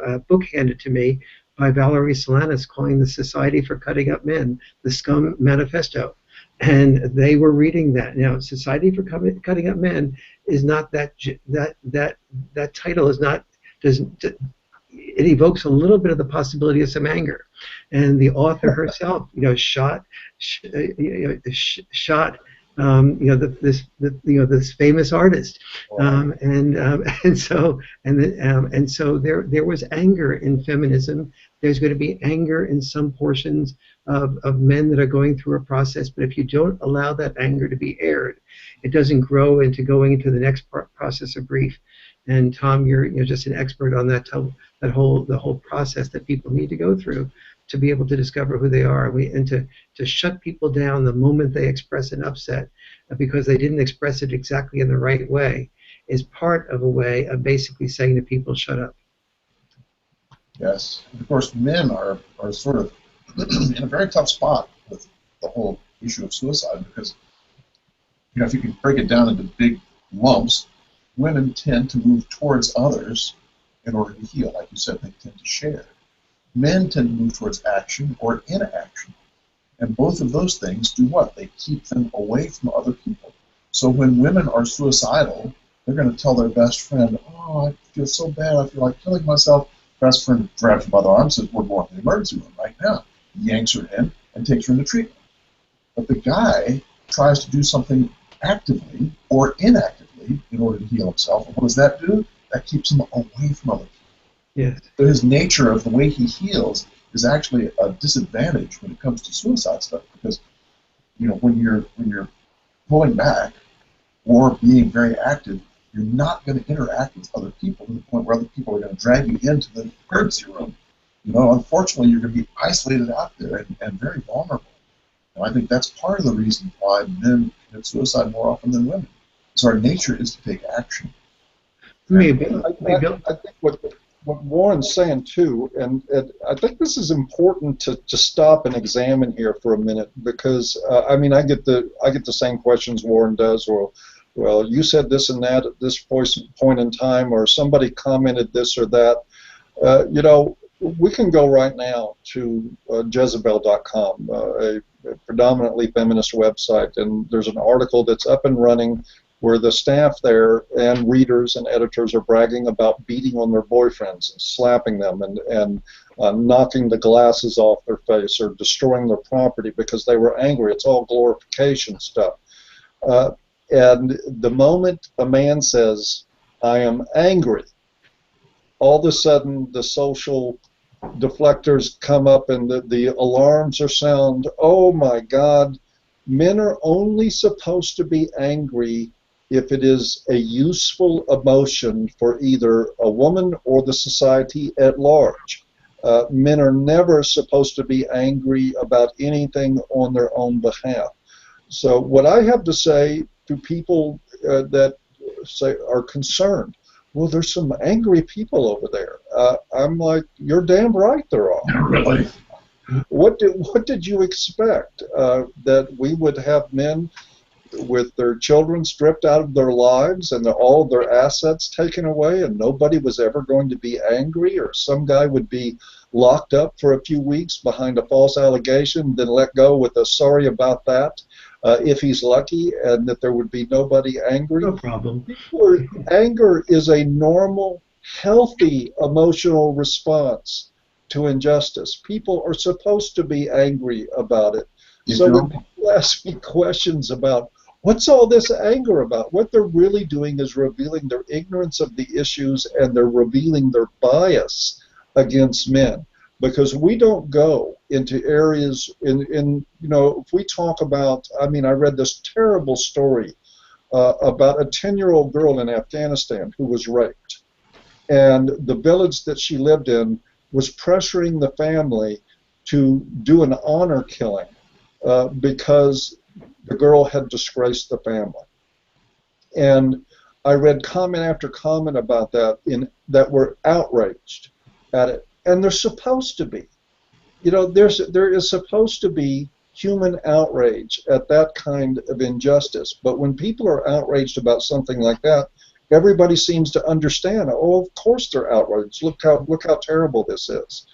a book handed to me by Valerie Solanas calling the Society for Cutting Up Men, the Scum Manifesto. And they were reading that. Now, Society for Cutting Up Men is not that title is not, it evokes a little bit of the possibility of some anger. And the author herself, shot this famous artist, and so there was anger in feminism. There's going to be anger in some portions of men that are going through a process, but if you don't allow that anger to be aired, it doesn't grow into going into the next process of grief. And Tom, you're just an expert on the whole process that people need to go through to be able to discover who they are, and to shut people down the moment they express an upset because they didn't express it exactly in the right way is part of a way of basically saying to people, shut up. Yes. And of course, men are sort of in a very tough spot with the whole issue of suicide because, if you can break it down into big lumps, women tend to move towards others in order to heal. Like you said, they tend to share. Men tend to move towards action or inaction. And both of those things do what? They keep them away from other people. So when women are suicidal, they're going to tell their best friend, oh, I feel so bad, I feel like killing myself. Best friend grabs her by the arm and says, we're going to the emergency room right now. Yanks her in and takes her into treatment. But the guy tries to do something actively or inactively in order to heal himself. And what does that do? That keeps him away from other people. Yes. So his nature of the way he heals is actually a disadvantage when it comes to suicide stuff because, when you're pulling back or being very active, you're not going to interact with other people to the point where other people are going to drag you into the emergency room. Unfortunately, you're going to be isolated out there and very vulnerable. And I think that's part of the reason why men commit suicide more often than women. So our nature is to take action. I think what Warren's saying too, and I think this is important to stop and examine here for a minute because I get the same questions Warren does, or well, you said this and that at this point in time, or somebody commented this or that. We can go right now to Jezebel.com, a predominantly feminist website, and there's an article that's up and running where the staff there and readers and editors are bragging about beating on their boyfriends and slapping them and knocking the glasses off their face or destroying their property because they were angry. It's all glorification stuff. And the moment a man says, I am angry, all of a sudden the social deflectors come up and the alarms are sound. Oh my God, men are only supposed to be angry if it is a useful emotion for either a woman or the society at large. Men are never supposed to be angry about anything on their own behalf. So what I have to say to people that say are concerned, well, there's some angry people over there. I'm like, you're damn right there are. Really? What did you expect? That we would have men with their children stripped out of their lives and all of their assets taken away, and nobody was ever going to be angry, or some guy would be locked up for a few weeks behind a false allegation, then let go with a sorry about that, if he's lucky, and that there would be nobody angry? No problem. Anger is a normal, healthy emotional response to injustice. People are supposed to be angry about it. So when people ask me questions about what's all this anger about, what they're really doing is revealing their ignorance of the issues, and they're revealing their bias against men. Because we don't go into areas in if we talk about, I mean, I read this terrible story about a 10-year-old girl in Afghanistan who was raped. And the village that she lived in was pressuring the family to do an honor killing because the girl had disgraced the family. And I read comment after comment about that that were outraged at it. And they're supposed to be. There is supposed to be human outrage at that kind of injustice. But when people are outraged about something like that, everybody seems to understand, oh, of course they're outraged. Look how terrible this is.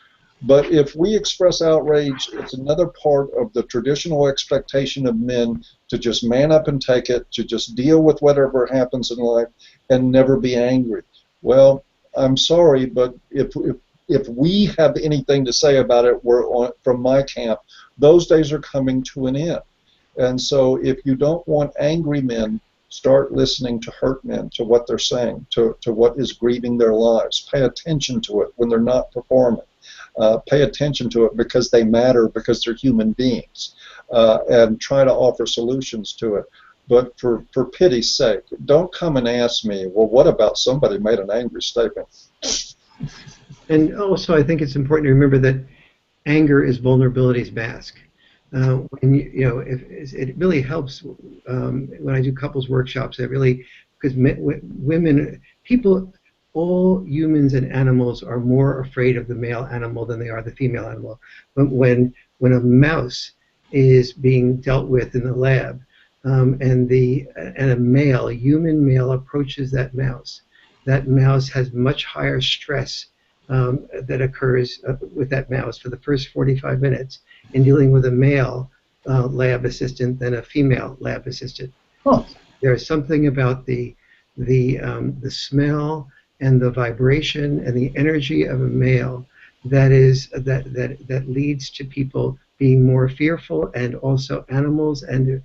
But if we express outrage, it's another part of the traditional expectation of men to just man up and take it, to just deal with whatever happens in life and never be angry. Well, I'm sorry, but if we have anything to say about it, from my camp, those days are coming to an end. And so if you don't want angry men, start listening to hurt men, to what they're saying, to what is grieving their lives. Pay attention to it when they're not performing. Pay attention to it because they matter, because they're human beings, and try to offer solutions to it. But for pity's sake, don't come and ask me, well, what about somebody made an angry statement? And also, I think it's important to remember that anger is vulnerability's mask. When it really helps when I do couples workshops. It really, because women, people, all humans and animals are more afraid of the male animal than they are the female animal. But when a mouse is being dealt with in the lab, and a human male approaches that mouse has much higher stress that occurs with that mouse for the first 45 minutes in dealing with a male lab assistant than a female lab assistant. Huh. There is something about the smell and the vibration and the energy of a male that leads to people being more fearful, and also animals and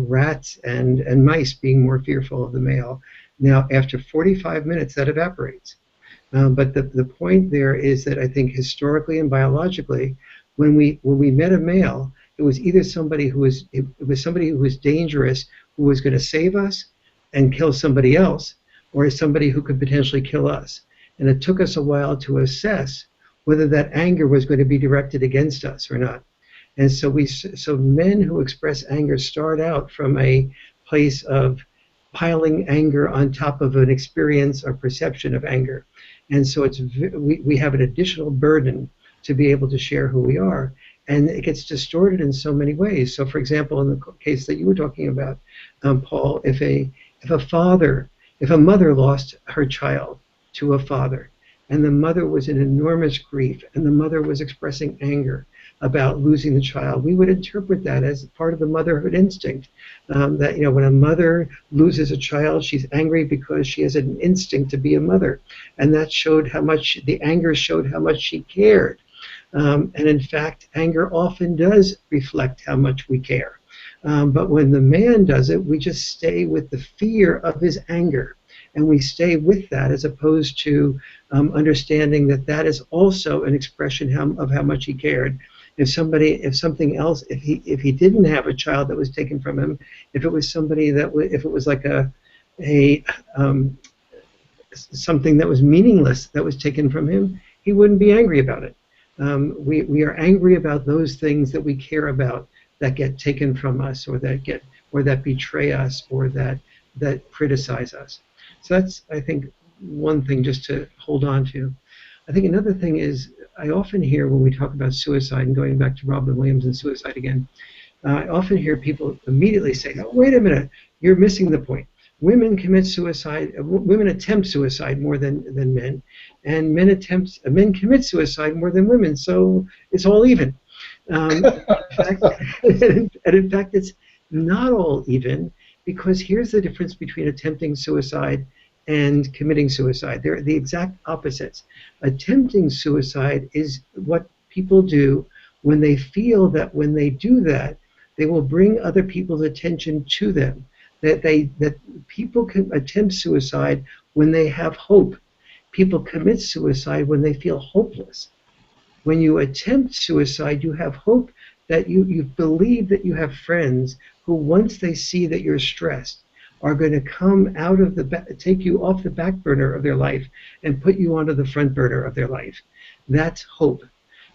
rats and mice being more fearful of the male. Now, after 45 minutes, that evaporates. But the point there is that I think historically and biologically, when we met a male, it was either somebody who was dangerous, who was going to save us and kill somebody else, or somebody who could potentially kill us. And it took us a while to assess whether that anger was going to be directed against us or not. And so men who express anger start out from a place of piling anger on top of an experience or perception of anger. And so we have an additional burden to be able to share who we are. And it gets distorted in so many ways. So, for example, in the case that you were talking about, Paul, if a mother lost her child to a father, and the mother was in enormous grief, and the mother was expressing anger about losing the child, we would interpret that as part of the motherhood instinct. That when a mother loses a child, she's angry because she has an instinct to be a mother, and that showed how much the anger showed how much she cared. And in fact, anger often does reflect how much we care. But when the man does it, we just stay with the fear of his anger, and we stay with that as opposed to understanding that that is also an expression of how much he cared. If something else, if he didn't have a child that was taken from him, if it was somebody if it was like something that was meaningless that was taken from him, he wouldn't be angry about it. We are angry about those things that we care about that get taken from us, or that betray us, or that criticize us. So that's, I think, one thing just to hold on to. I think another thing is, I often hear when we talk about suicide, and going back to Robin Williams and suicide again, I often hear people immediately say, "Oh, wait a minute, you're missing the point. Women commit suicide. Women attempt suicide more than men, and men commit suicide more than women. So it's all even." In fact, and in fact, it's not all even, because here's the difference between attempting suicide and committing suicide. They're the exact opposites. Attempting suicide is what people do when they feel that when they do that, they will bring other people's attention to them. That people can attempt suicide when they have hope. People commit suicide when they feel hopeless. When you attempt suicide, you have hope that you believe that you have friends who, once they see that you're stressed, are going to come out of take you off the back burner of their life and put you onto the front burner of their life. That's hope.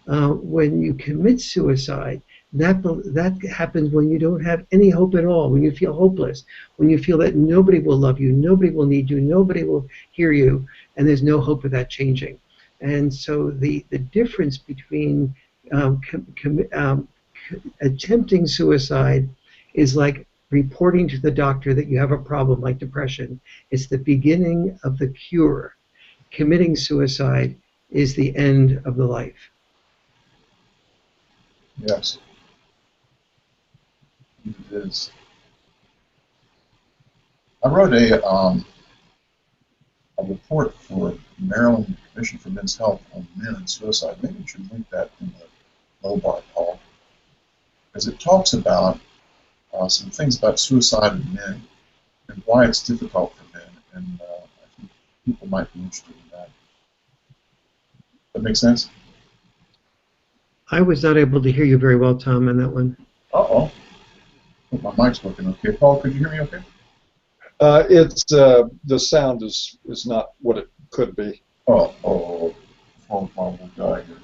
When you commit suicide, that happens when you don't have any hope at all, when you feel hopeless, when you feel that nobody will love you, nobody will need you, nobody will hear you, and there's no hope of that changing. And so the difference between attempting suicide is like reporting to the doctor that you have a problem like depression. It's the beginning of the cure. Committing suicide is the end of the life. Yes, it is. I wrote a report for the Maryland Commission for Men's Health on men and suicide. Maybe we should link that in the low bar, Paul, because it talks about some things about suicide in men and why it's difficult for men, and I think people might be interested in that. That make sense? I was not able to hear you very well, Tom, on that one. Uh-oh. Hope my mic's working okay. Paul, could you hear me okay? It's the sound is not what it could be. Oh, Paul will die here.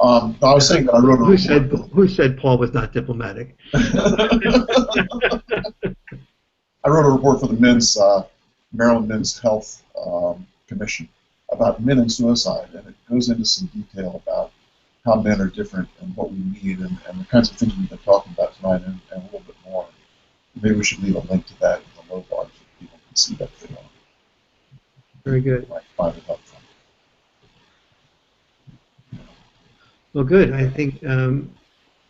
I was saying that I wrote a report. Who said Paul was not diplomatic? I wrote a report for the Maryland Men's Health Commission about men and suicide, and it goes into some detail about how men are different and what we need, and the kinds of things we've been talking about tonight, and a little bit more. Maybe we should leave a link to that in the low bar so people can see that if they want. Very good. Might find it helpful. Well, good. I think,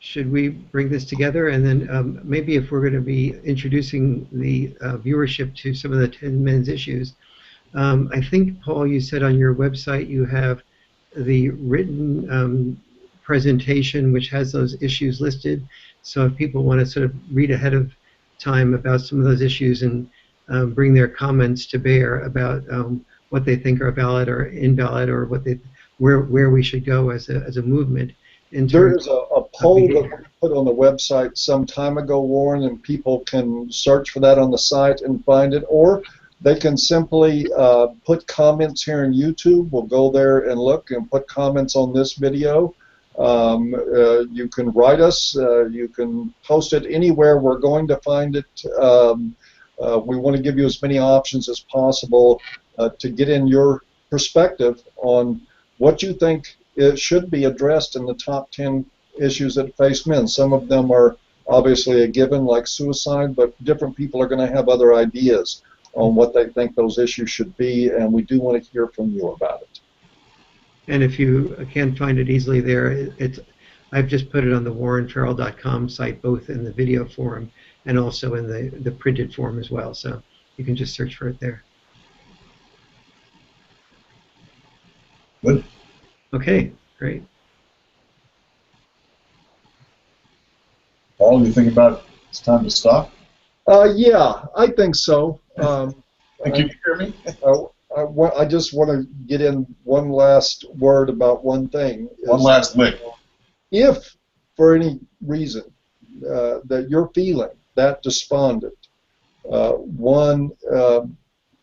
should we bring this together, and then maybe if we're going to be introducing the viewership to some of the 10 men's issues, I think, Paul, you said on your website you have the written presentation which has those issues listed. So if people want to sort of read ahead of time about some of those issues and bring their comments to bear about what they think are valid or invalid, or where we should go as a movement. There is a poll that we put on the website some time ago, Warren, and people can search for that on the site and find it, or they can simply put comments here in YouTube. We'll go there and look and put comments on this video. You can write us. You can post it anywhere. We're going to find it. We want to give you as many options as possible to get in your perspective on what you think should be addressed in the top 10 issues that face men. Some of them are obviously a given, like suicide, but different people are going to have other ideas on what they think those issues should be, and we do want to hear from you about it. And if you can't find it easily there, I've just put it on the warrenfarrell.com site, both in the video form and also in the printed form as well. So you can just search for it there. Good. Okay, great. Paul, you think about it's time to stop? Yeah, I think so. Can you hear me? I just want to get in one last word about one thing. One last lick. If, for any reason, that you're feeling that despondent,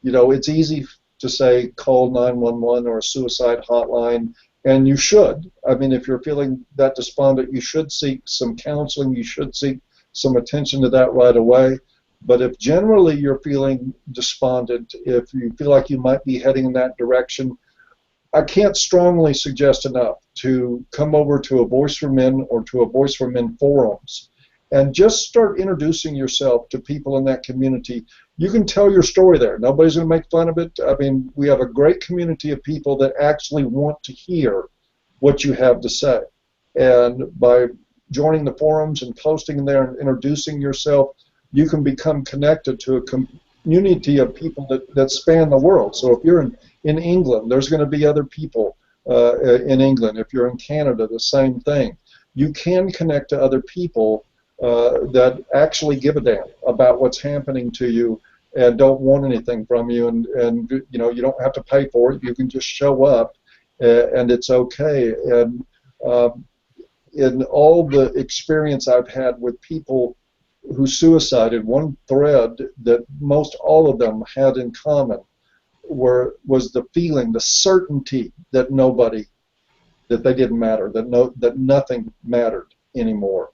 it's easy to say call 911 or a suicide hotline And you should. I mean, if you're feeling that despondent, you should seek some counseling. You should seek some attention to that right away. But if generally you're feeling despondent, if you feel like you might be heading in that direction, I can't strongly suggest enough to come over to a Voice for Men or to a Voice for Men forums and just start introducing yourself to people in that community. You can tell your story there. Nobody's going to make fun of it. I mean, we have a great community of people that actually want to hear what you have to say. And by joining the forums and posting there and introducing yourself, you can become connected to a community of people that span the world. So if you're in England, there's going to be other people in England. If you're in Canada, the same thing. You can connect to other people that actually give a damn about what's happening to you and don't want anything from you, and you know, you don't have to pay for it. You can just show up, and it's okay. And in all the experience I've had with people who suicided, one thread that most all of them had in common was the feeling, the certainty that that they didn't matter, that nothing mattered anymore.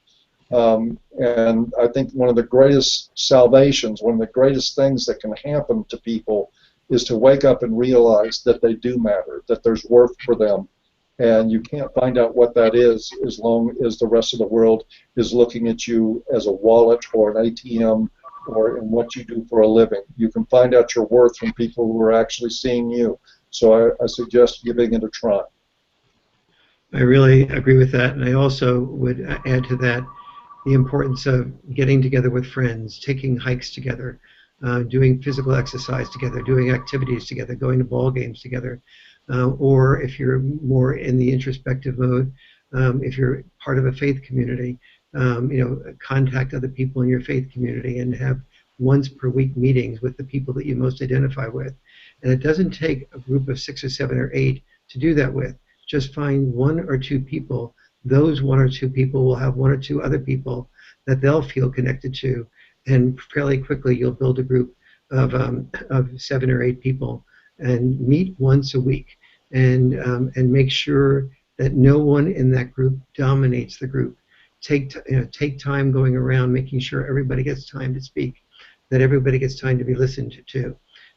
And I think one of the greatest salvations, one of the greatest things that can happen to people is to wake up and realize that they do matter, that there's worth for them. And you can't find out what that is as long as the rest of the world is looking at you as a wallet or an ATM or in what you do for a living. You can find out your worth from people who are actually seeing you. So I suggest giving it a try. I really agree with that, and I also would add to that the importance of getting together with friends, taking hikes together, doing physical exercise together, doing activities together, going to ball games together, or if you're more in the introspective mode, if you're part of a faith community, contact other people in your faith community and have once per week meetings with the people that you most identify with. And it doesn't take a group of 6 or 7 or 8 to do that with. Just find 1 or 2 people. Those 1 or 2 people will have 1 or 2 other people that they'll feel connected to, and fairly quickly you'll build a group of 7 or 8 people and meet once a week and make sure that no one in that group dominates the group. Take time going around making sure everybody gets time to speak, that everybody gets time to be listened to,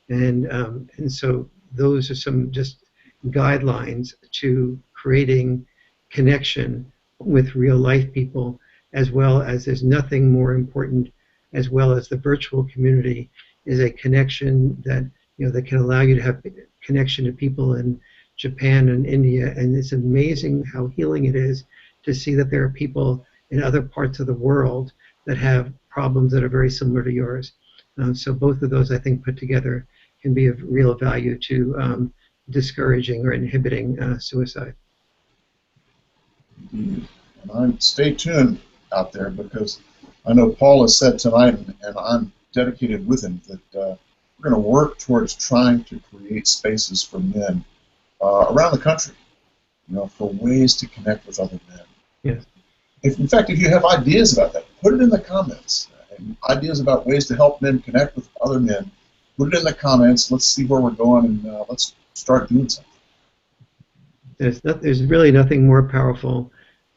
and so those are some just guidelines to creating connection with real life people, as well as there's nothing more important, as well as the virtual community is a connection that that can allow you to have connection to people in Japan and India, and it's amazing how healing it is to see that there are people in other parts of the world that have problems that are very similar to yours. So both of those, I think, put together can be of real value to discouraging or inhibiting suicide. Indeed. And stay tuned out there, because I know Paul has said tonight, and I'm dedicated with him, that we're going to work towards trying to create spaces for men around the country, for ways to connect with other men. Yes. In fact, if you have ideas about that, put it in the comments. And ideas about ways to help men connect with other men, put it in the comments. Let's see where we're going, and let's start doing something. There's really nothing more powerful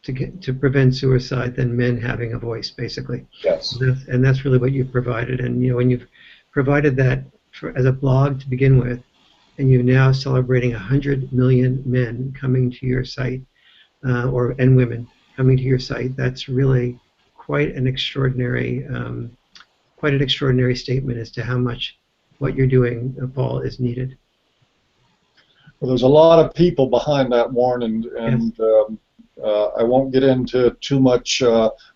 to prevent suicide than men having a voice, basically. Yes. And that's really what you've provided. And when you've provided that as a blog to begin with, and you're now celebrating 100 million men coming to your site, and women coming to your site, that's really quite an extraordinary statement as to how much what you're doing, Paul, is needed. Well, there's a lot of people behind that, Warren, and yes. I won't get into too much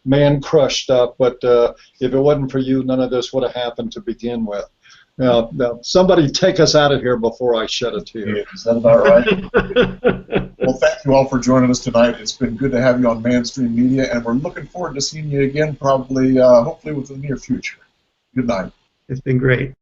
man crush stuff, but if it wasn't for you, none of this would have happened to begin with. Now, somebody take us out of here before I shed a tear. Yeah, is that about right? Well, thank you all for joining us tonight. It's been good to have you on MANstream Media, and we're looking forward to seeing you again, probably, hopefully, within the near future. Good night. It's been great.